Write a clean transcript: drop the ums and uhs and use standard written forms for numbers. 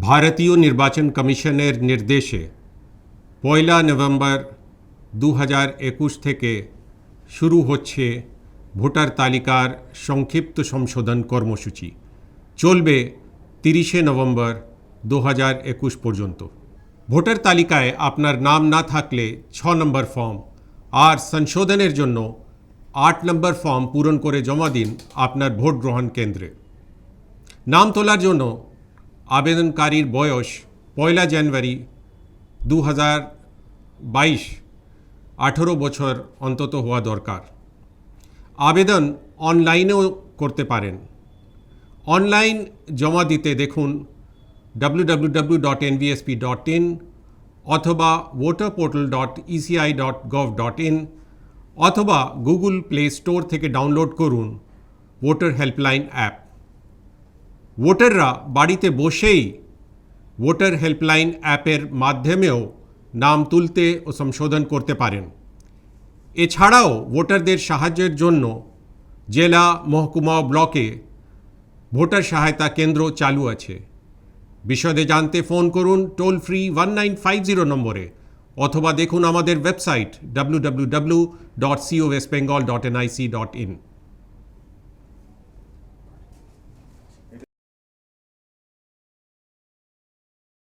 ভারতীয় নির্বাচন কমিশনের নির্দেশে 1 নভেম্বর 2021 থেকে শুরু হচ্ছে ভোটার তালিকার সংক্ষিপ্ত সংশোধন কর্মসূচি। চলবে 30 নভেম্বর 2021 পর্যন্ত। ভোটার তালিকায় আপনার নাম না থাকলে 6 নম্বর ফর্ম আর সংশোধনের জন্য 8 নম্বর ফর্ম পূরণ করে জমা দিন আপনার ভোট গ্রহণ কেন্দ্রে। নাম তোলার জন্য আবেদনকারীর বয়স 1 জানুয়ারি 2022 18 বছর অন্তত হওয়া দরকার। আবেদন অনলাইনেও করতে পারেন। অনলাইন জমা দিতে দেখুন www.nvsp.in অথবা voterportal.eci.gov.in অথবা গুগল প্লে স্টোর থেকে ডাউনলোড করুন ভোটার হেল্পলাইন অ্যাপ। ভোটাররা বাড়িতে বসেই ভোটার হেল্পলাইন অ্যাপের মাধ্যমেও নাম তুলতে ও সংশোধন করতে পারেন। এছাড়াও ভোটারদের সাহায্যের জন্য জেলা, মহকুমা ও ব্লকে ভোটার সহায়তা কেন্দ্র চালু আছে। বিশদে জানতে ফোন করুন টোল ফ্রি 1950 নম্বরে অথবা দেখুন আমাদের ওয়েবসাইট www.cowestbengal.nic.in।